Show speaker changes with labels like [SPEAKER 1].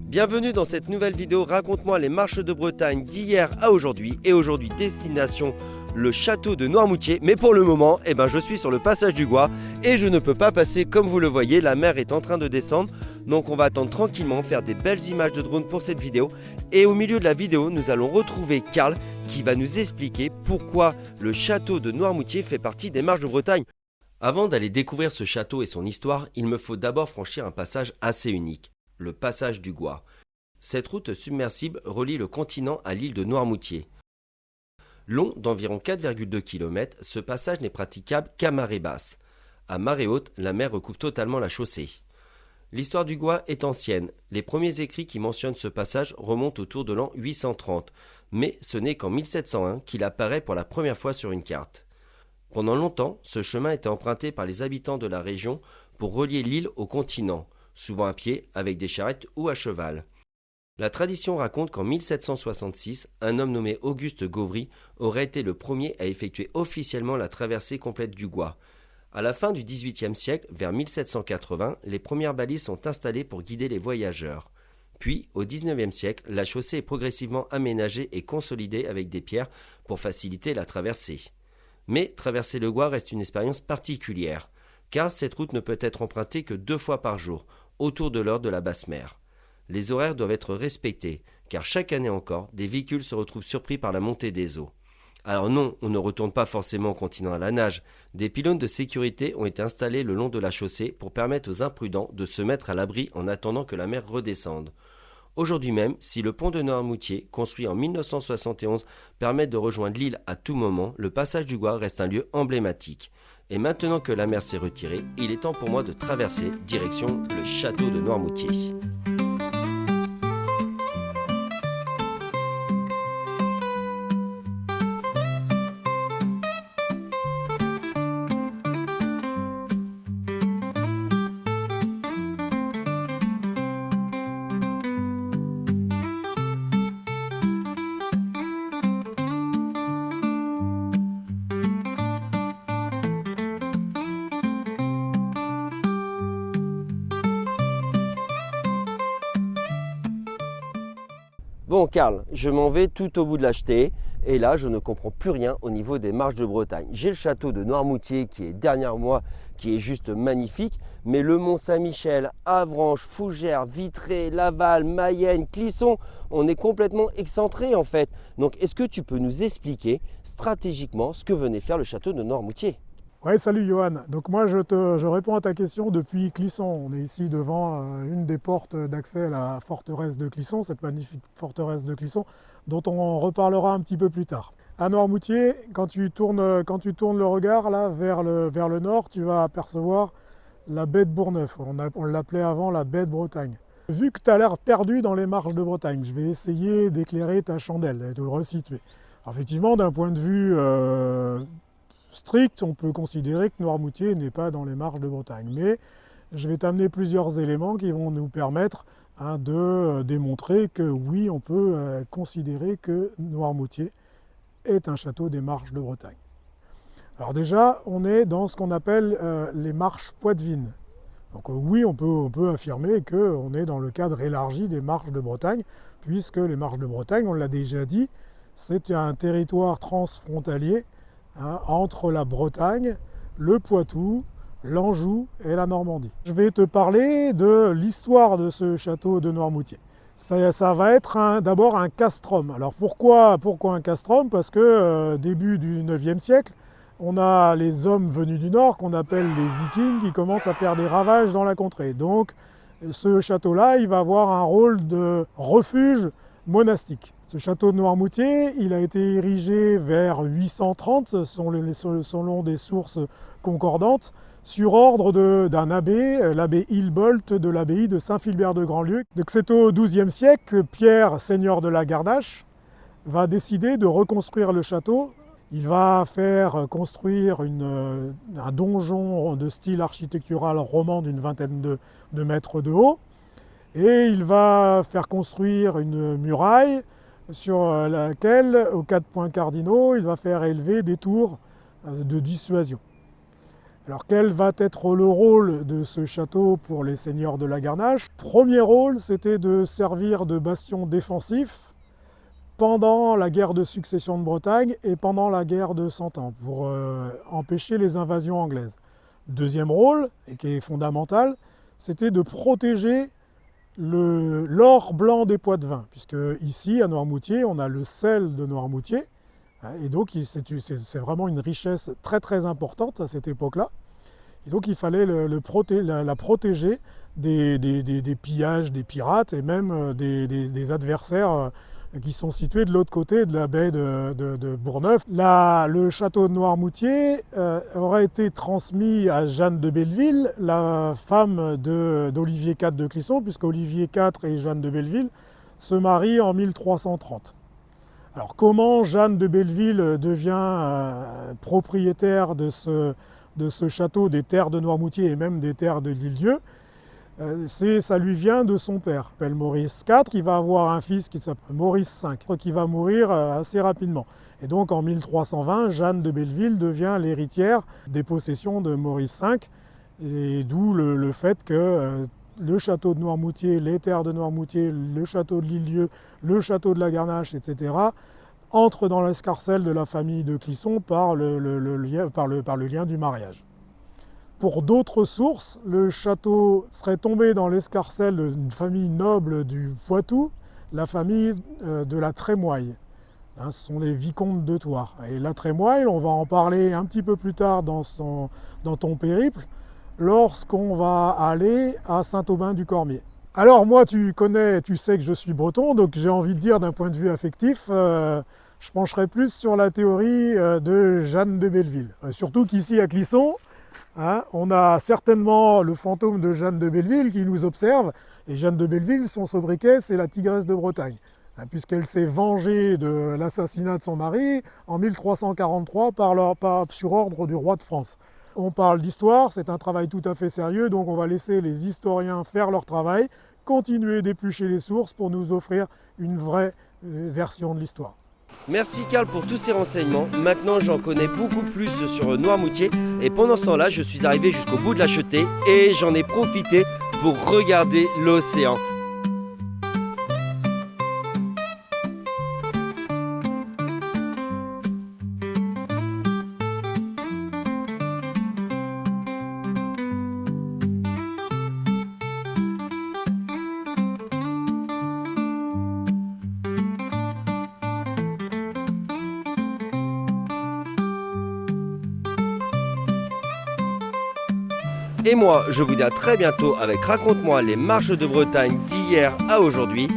[SPEAKER 1] Bienvenue dans cette nouvelle vidéo, raconte-moi les marches de Bretagne d'hier à aujourd'hui. Et aujourd'hui, destination le château de Noirmoutier. Mais pour le moment, je suis sur le passage du Gois et je ne peux pas passer comme vous le voyez, la mer est en train de descendre. Donc on va attendre tranquillement, faire des belles images de drone pour cette vidéo. Et au milieu de la vidéo, nous allons retrouver Karl qui va nous expliquer pourquoi le château de Noirmoutier fait partie des marches de Bretagne. Avant d'aller découvrir ce château et son histoire, il me faut d'abord franchir un passage assez unique. Le passage du Gois. Cette route submersible relie le continent à l'île de Noirmoutier. Long d'environ 4,2 km, ce passage n'est praticable qu'à marée basse. À marée haute, la mer recouvre totalement la chaussée. L'histoire du Gois est ancienne. Les premiers écrits qui mentionnent ce passage remontent autour de l'an 830, mais ce n'est qu'en 1701 qu'il apparaît pour la première fois sur une carte. Pendant longtemps, ce chemin était emprunté par les habitants de la région pour relier l'île au continent, souvent à pied, avec des charrettes ou à cheval. La tradition raconte qu'en 1766, un homme nommé Auguste Gauvry aurait été le premier à effectuer officiellement la traversée complète du Gois. À la fin du XVIIIe siècle, vers 1780, les premières balises sont installées pour guider les voyageurs. Puis, au XIXe siècle, la chaussée est progressivement aménagée et consolidée avec des pierres pour faciliter la traversée. Mais traverser le Gois reste une expérience particulière, car cette route ne peut être empruntée que 2 fois par jour, autour de l'heure de la basse mer. Les horaires doivent être respectés, car chaque année encore, des véhicules se retrouvent surpris par la montée des eaux. Alors non, on ne retourne pas forcément au continent à la nage. Des pylônes de sécurité ont été installés le long de la chaussée pour permettre aux imprudents de se mettre à l'abri en attendant que la mer redescende. Aujourd'hui même, si le pont de Noirmoutier, construit en 1971, permet de rejoindre l'île à tout moment, le passage du Gois reste un lieu emblématique. Et maintenant que la mer s'est retirée, il est temps pour moi de traverser direction le château de Noirmoutier. Bon Karl, je m'en vais tout au bout de l'acheter et là je ne comprends plus rien au niveau des marches de Bretagne. J'ai le château de Noirmoutier qui est derrière moi, qui est juste magnifique, mais le Mont Saint-Michel, Avranches, Fougères, Vitré, Laval, Mayenne, Clisson, on est complètement excentré en fait. Donc est-ce que tu peux nous expliquer stratégiquement ce que venait faire le château de Noirmoutier ?
[SPEAKER 2] Ouais, salut Johan. Donc moi je réponds à ta question depuis Clisson. On est ici devant une des portes d'accès à la forteresse de Clisson, cette magnifique forteresse de Clisson, dont on reparlera un petit peu plus tard. À Noirmoutier, quand tu tournes le regard là vers le nord, tu vas apercevoir la baie de Bourgneuf. On l'appelait avant la baie de Bretagne. Vu que tu as l'air perdu dans les marches de Bretagne, je vais essayer d'éclairer ta chandelle et de le resituer. Alors, effectivement, d'un point de vue strict, on peut considérer que Noirmoutier n'est pas dans les marches de Bretagne. Mais je vais t'amener plusieurs éléments qui vont nous permettre de démontrer que oui, on peut considérer que Noirmoutier est un château des marches de Bretagne. Alors déjà, on est dans ce qu'on appelle les marches poitevines. Donc oui, on peut affirmer qu'on est dans le cadre élargi des marches de Bretagne, puisque les marches de Bretagne, on l'a déjà dit, c'est un territoire transfrontalier entre la Bretagne, le Poitou, l'Anjou et la Normandie. Je vais te parler de l'histoire de ce château de Noirmoutier. Ça va être d'abord un castrum. Alors pourquoi un castrum ? Parce que début du 9e siècle, on a les hommes venus du nord, qu'on appelle les vikings, qui commencent à faire des ravages dans la contrée. Donc ce château-là, il va avoir un rôle de refuge monastique. Ce château de Noirmoutier, il a été érigé vers 830, selon des sources concordantes, sur ordre d'un abbé, l'abbé Hilbolt de l'abbaye de Saint-Philbert de Grandlieu. Donc c'est au XIIe siècle, Pierre, seigneur de la Garnache, va décider de reconstruire le château. Il va faire construire un donjon de style architectural roman d'une vingtaine de mètres de haut. Et il va faire construire une muraille sur laquelle, aux 4 points cardinaux, il va faire élever des tours de dissuasion. Alors quel va être le rôle de ce château pour les seigneurs de la Garnache? Premier rôle, c'était de servir de bastion défensif pendant la guerre de succession de Bretagne et pendant la guerre de Cent Ans, pour empêcher les invasions anglaises. Deuxième rôle, et qui est fondamental, c'était de protéger l'or blanc des Poitevins, puisque ici, à Noirmoutier, on a le sel de Noirmoutier, et donc c'est vraiment une richesse très très importante à cette époque-là. Et donc il fallait la protéger des pillages, des pirates et même des adversaires qui sont situés de l'autre côté de la baie de Bourgneuf. Le château de Noirmoutier aurait été transmis à Jeanne de Belleville, la femme d'Olivier IV de Clisson, puisque Olivier IV et Jeanne de Belleville se marient en 1330. Alors comment Jeanne de Belleville devient propriétaire de ce château, des terres de Noirmoutier et même des terres de l'Île-Dieu? Ça lui vient de son père, il s'appelle Maurice IV, qui va avoir un fils qui s'appelle Maurice V, qui va mourir assez rapidement. Et donc en 1320, Jeanne de Belleville devient l'héritière des possessions de Maurice V, et d'où le fait que le château de Noirmoutier, les terres de Noirmoutier, le château de l'Île-Dieu, le château de la Garnache, etc., entrent dans l'escarcelle de la famille de Clisson par le lien du mariage. Pour d'autres sources, le château serait tombé dans l'escarcelle d'une famille noble du Poitou, la famille de la Trémoille. Ce sont les vicomtes de Thouars. Et la Trémoille, on va en parler un petit peu plus tard dans ton périple, lorsqu'on va aller à Saint-Aubin-du-Cormier. Alors moi, tu sais que je suis breton, donc j'ai envie de dire d'un point de vue affectif, je pencherai plus sur la théorie de Jeanne de Belleville. Surtout qu'ici à Clisson, on a certainement le fantôme de Jeanne de Belleville qui nous observe. Et Jeanne de Belleville, son sobriquet, c'est la tigresse de Bretagne, puisqu'elle s'est vengée de l'assassinat de son mari en 1343 sur ordre du roi de France. On parle d'histoire, c'est un travail tout à fait sérieux, donc on va laisser les historiens faire leur travail, continuer d'éplucher les sources pour nous offrir une vraie version de l'histoire.
[SPEAKER 1] Merci Karl pour tous ces renseignements. Maintenant j'en connais beaucoup plus sur Noirmoutier et pendant ce temps-là je suis arrivé jusqu'au bout de la Chetée et j'en ai profité pour regarder l'océan. Et moi, je vous dis à très bientôt avec Raconte-moi les marches de Bretagne d'hier à aujourd'hui.